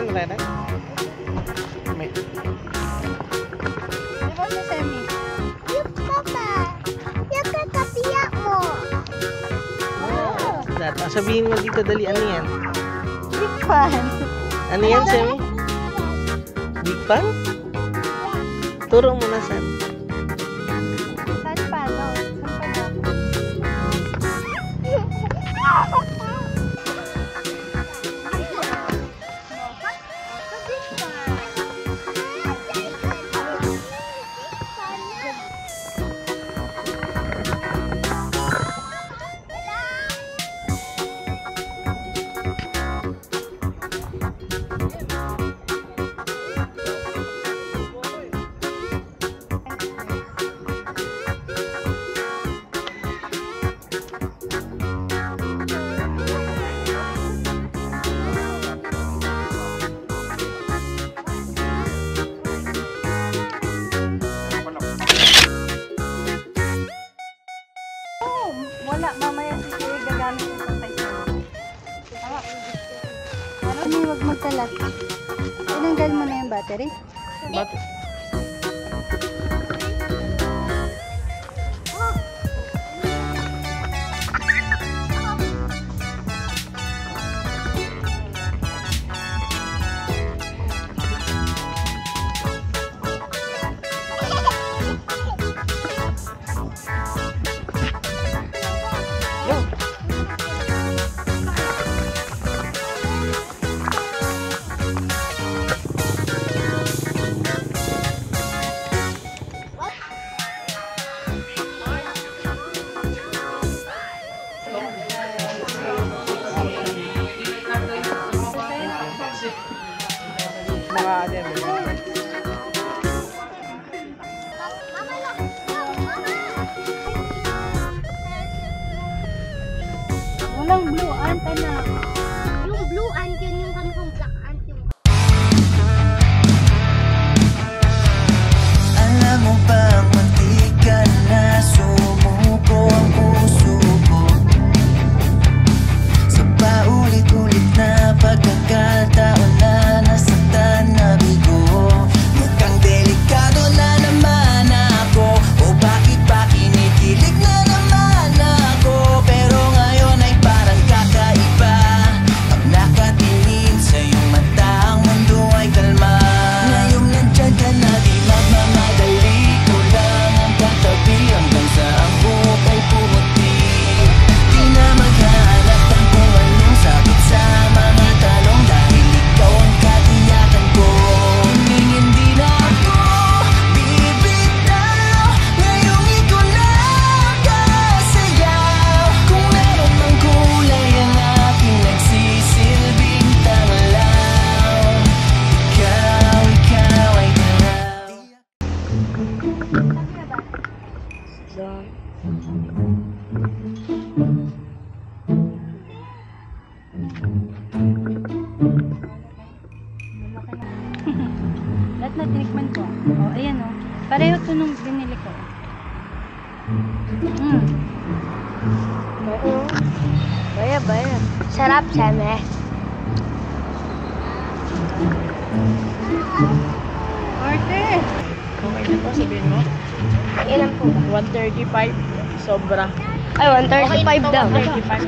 yan, Rera? May... Diba si Semi? Yung papa. Yung kakapiyak mo. Wow. Sabihin mo dito, dali, ano yan? Big fan. Ano yan, Semi? Big fan? Turo mo na, saan? Saan pa, no? Saan pa wala, mamaya si Kuya gagamit yung pantay sa ano, huwag magkalat. Tinanggal mo na yung battery? Bakit? Mga ano yan. Walang blue ant, anak. Yung blue ant yun, yung kangkong black ant yung... Alam mo bang muntik ka na sumuko ang puso ko sa paulit-ulit na pagkakataon na nasaktan na bigo. Mukhang delikado na naman ako, o bakit ba kinikilig na naman ako? Pero ngayon ay parang kakaiba, pag nakatingin sa iyong mata ang mundo ay kalma. Ngayong nandyan ka na, di magmamadali ko lang ang katabi hanggang sa ang buhok ay pumuti. Di na maghahanap ng kung anong sagot sa mga tanong, dahil ikaw ang katiyakan ko. Hindi na ako bibitaw, ngayong ikaw na kasayaw. Kung meron mang kulay ang aking nagsisilbing tanglaw, ikaw ay tanaw. Lahat na tinikman ko. O, ayan o. Pareho ito nung binili ko. Baya. Sarap, Seme. Arte! Okay na to, sabihin mo? Ilan po ba? 135. Sobra. Ay, 135 daw. 135.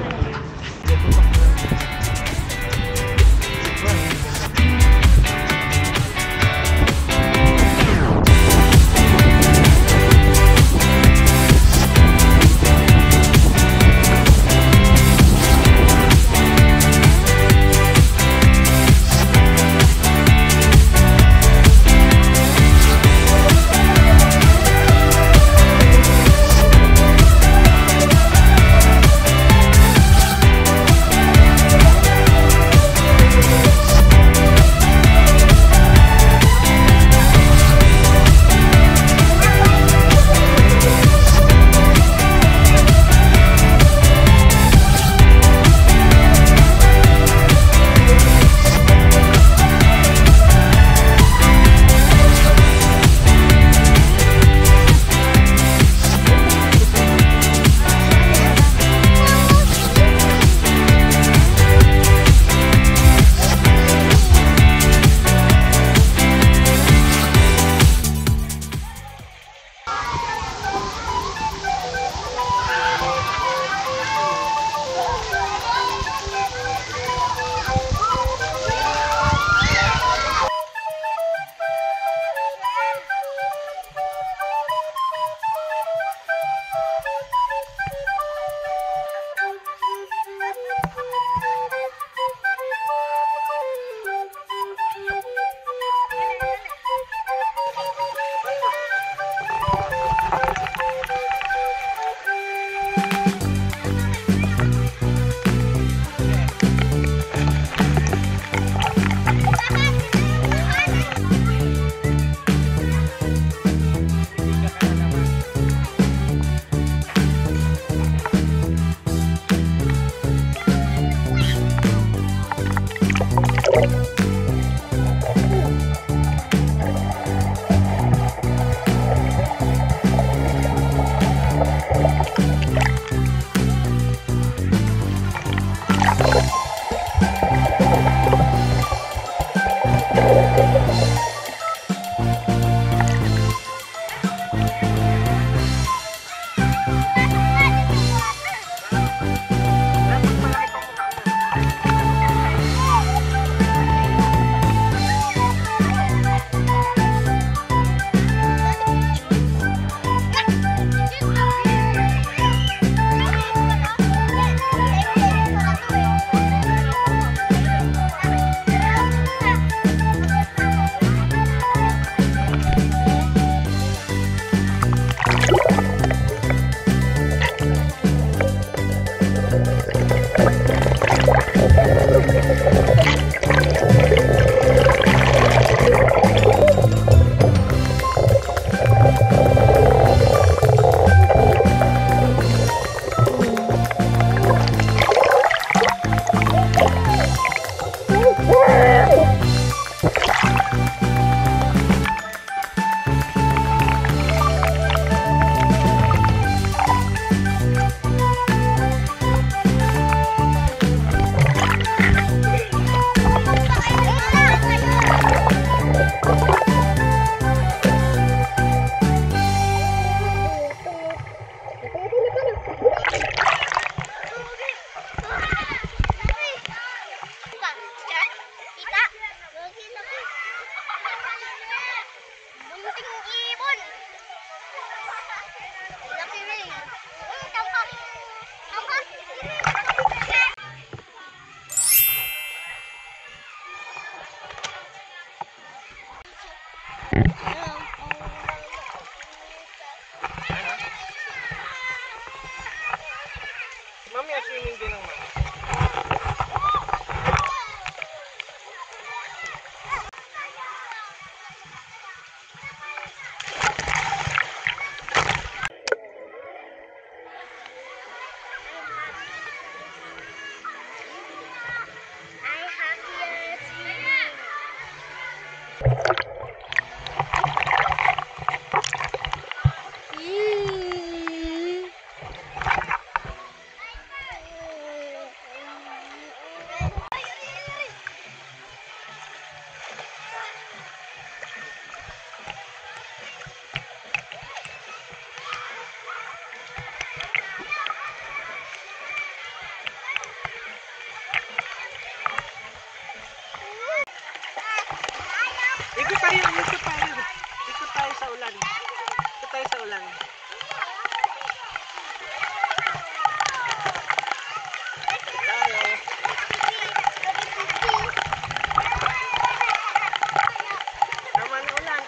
swimming din naman. Ikot tayo sa ulan. Ikot tayo sa ulan. Tama na ulan.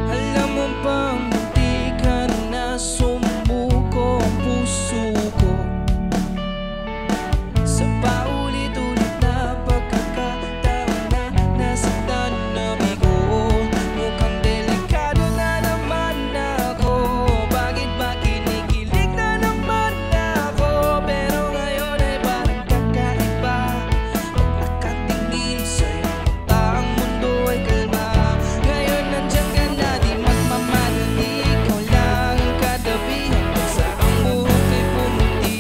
Alam mo bang hindi ka na sumuko ang puso ko sa paulit-ulit na pagkakataon na nasaktan na bigo. Mukhang delikado na naman ako, bakit ba kinikilig na naman ako? Pero ngayon ay parang kakaiba, pag nakatingin sa'yo ang mundo ay kalma. Ngayon nandiyan ka na, di magmamadali, ikaw lang ang katabi hanggang sa ang buhok ay pumuti.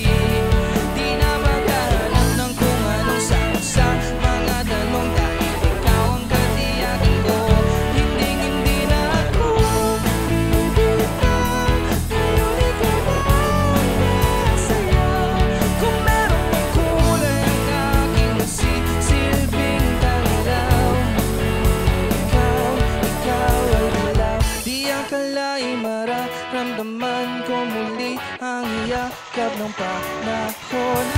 Di na maghahanap ng kung anong sagot sa mga tanong, dahil ikaw ang katiyakan ko. Hindi na ako bibitaw, ngayon ikaw ang nasa'yo. Kung meron pang kulay ang aking nasisilbing tanglaw, ikaw ay ilaw. Di akalain mararamdaman ko muli ang iyakap ng panahon.